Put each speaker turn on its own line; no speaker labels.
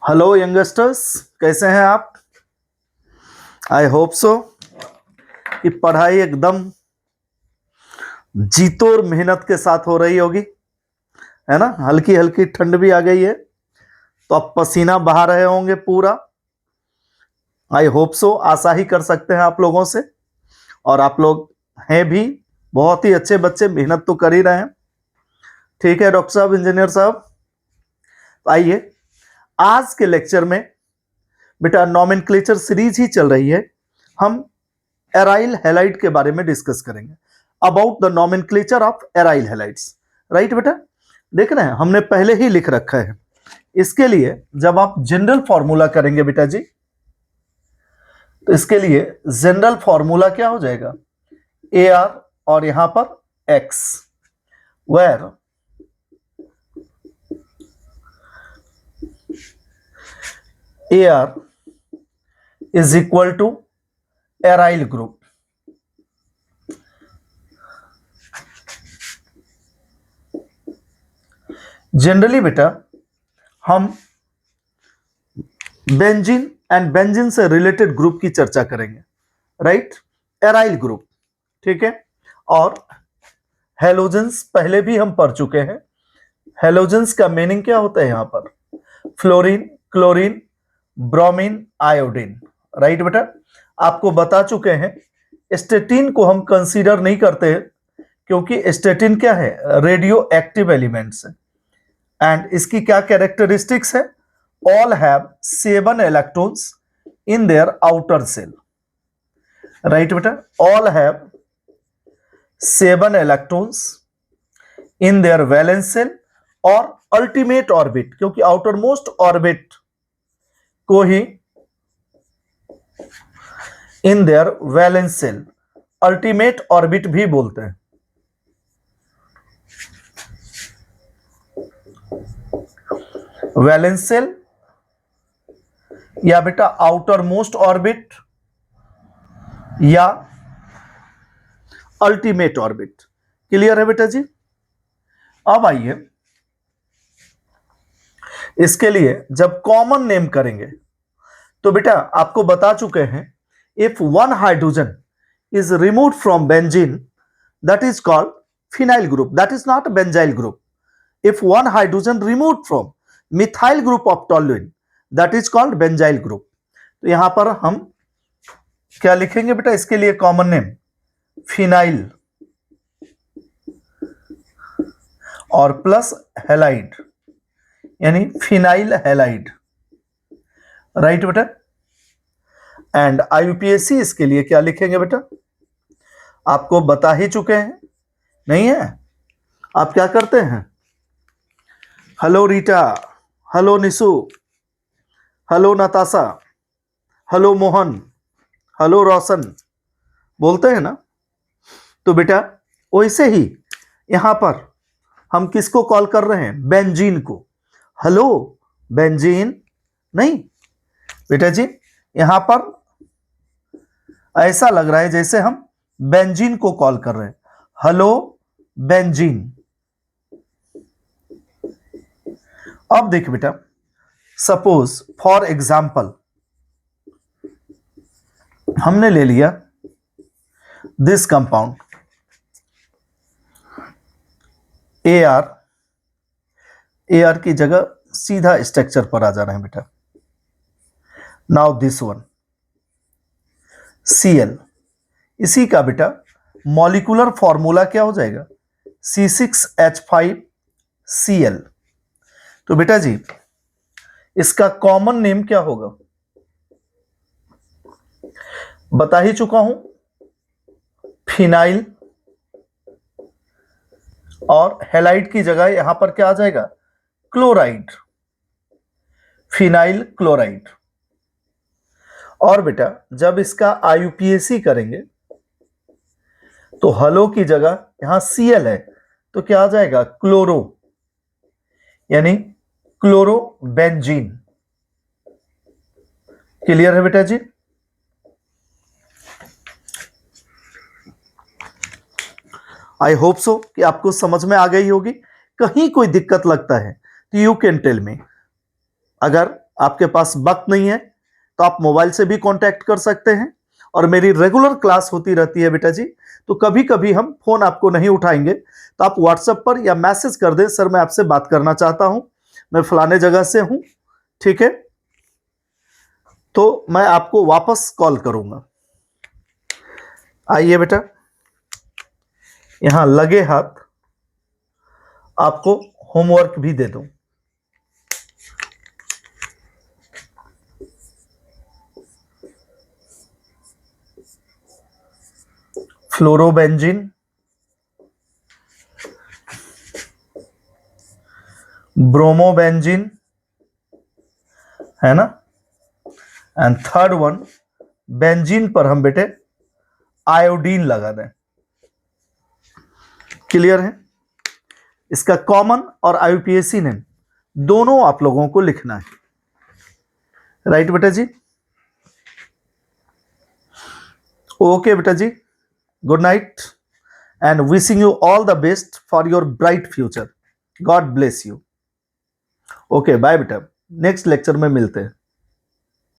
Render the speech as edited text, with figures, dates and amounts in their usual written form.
Hello youngsters, कैसे हैं आप? आई होप सो कि पढ़ाई एकदम जीतो और मेहनत के साथ हो रही होगी, है ना। हल्की हल्की ठंड भी आ गई है तो अब पसीना बहा रहे होंगे पूरा। आई होप सो, आशा ही कर सकते हैं आप लोगों से। और आप लोग हैं भी बहुत ही अच्छे बच्चे, मेहनत तो कर ही रहे हैं। ठीक है डॉक्टर साहब, इंजीनियर साहब, तो आइए आज के लेक्चर में बेटा नॉमेनक्लेचर सीरीज ही चल रही है। हम एराइल हैलाइड के बारे में डिस्कस करेंगे, about the nomenclature of aryl halides. Right बेटा, देख रहे हैं हमने पहले ही लिख रखा है। इसके लिए जब आप जनरल फॉर्मूला करेंगे बेटा जी, तो इसके लिए जनरल फॉर्मूला क्या हो जाएगा, ए आर और यहां पर X, where a R is equal to aryl group. Generally बेटा हम बेंजीन एंड बेंजीन से रिलेटेड ग्रुप की चर्चा करेंगे, राइट, एराइल ग्रुप। ठीक है, और हेलोजेंस पहले भी हम पढ़ चुके हैं। हेलोजेंस का मीनिंग क्या होता है यहां पर, fluorine, chlorine, bromine, iodine. Right बेटा, आपको बता चुके हैं स्टेटिन को हम कंसीडर नहीं करते क्योंकि स्टेटिन क्या है, रेडियो एक्टिव एलिमेंट्स है। एंड इसकी क्या कैरेक्टरिस्टिक्स है, all have 7 electrons in their outer shell. Right बेटा, all have 7 electrons in their valence shell और अल्टीमेट ऑर्बिट, क्योंकि आउटर मोस्ट ऑर्बिट को ही in their valence shell ultimate orbit भी बोलते हैं। वैलेंस सेल या बेटा आउटर मोस्ट ऑर्बिट या अल्टीमेट ऑर्बिट। क्लियर है बेटा जी? अब आइए इसके लिए जब कॉमन नेम करेंगे तो बेटा आपको बता चुके हैं, if one hydrogen is removed from benzene that is called phenyl group, that is not benzyl group. If one hydrogen removed from methyl group of toluene that is called benzyl group. तो यहां पर हम क्या लिखेंगे बेटा, इसके लिए common name phenyl और प्लस हैलाइड, यानी फिनाइल हैलाइड। राइट बेटा, एंड आईयूपीएसी इसके लिए क्या लिखेंगे बेटा, आपको बता ही चुके हैं, नहीं है? आप क्या करते हैं, hello Rita, hello Nishu, hello Natasha, hello Mohan, hello Roshan बोलते हैं ना। तो बेटा वैसे ही यहां पर हम किसको कॉल कर रहे हैं, बेंजीन को। हेलो बेंजीन नहीं बेटा जी, यहां पर ऐसा लग रहा है जैसे हम बेंजीन को कॉल कर रहे हैं। Hello benzene. अब देख बेटा, सपोज फॉर एग्जाम्पल हमने ले लिया दिस कंपाउंड ए आर की जगह सीधा स्ट्रक्चर पर आ जा रहे हैं बेटा। नाउ दिस वन Cl, इसी का बेटा मॉलिक्यूलर फॉर्मूला क्या हो जाएगा, C6H5Cl। तो बेटा जी इसका कॉमन नेम क्या होगा, बता ही चुका हूं, फिनाइल, और हैलाइड की जगह यहां पर क्या आ जाएगा, क्लोराइड, फिनाइल क्लोराइड। और बेटा जब इसका आईयूपीएसी करेंगे तो हलो की जगह यहां Cl है तो क्या आ जाएगा, क्लोरो, यानी क्लोरो बेंजीन। क्लियर है बेटा जी? आई होप सो कि आपको समझ में आ गई होगी। कहीं कोई दिक्कत लगता है तो यू कैन टेल मी। अगर आपके पास वक्त नहीं है तो आप मोबाइल से भी कांटेक्ट कर सकते हैं, और मेरी रेगुलर क्लास होती रहती है बेटा जी, तो कभी कभी हम फोन आपको नहीं उठाएंगे तो आप व्हाट्सएप पर या मैसेज कर दें, सर मैं आपसे बात करना चाहता हूं, मैं फलाने जगह से हूं, ठीक है, तो मैं आपको वापस कॉल करूंगा। आइए बेटा, यहां लगे हाथ आपको होमवर्क भी दे दूं। फ्लोरोबेंजीन, ब्रोमोबेंजीन, है ना, एंड थर्ड वन बेंजीन पर हम बेटे आयोडीन लगा दें। क्लियर है? इसका कॉमन और आईयूपीएसी नेम दोनों आप लोगों को लिखना है, राइट बेटा जी? ओके बेटा जी, good night and wishing you all the best for your bright future. God bless you. Okay bye बेटा, नेक्स्ट लेक्चर में मिलते हैं।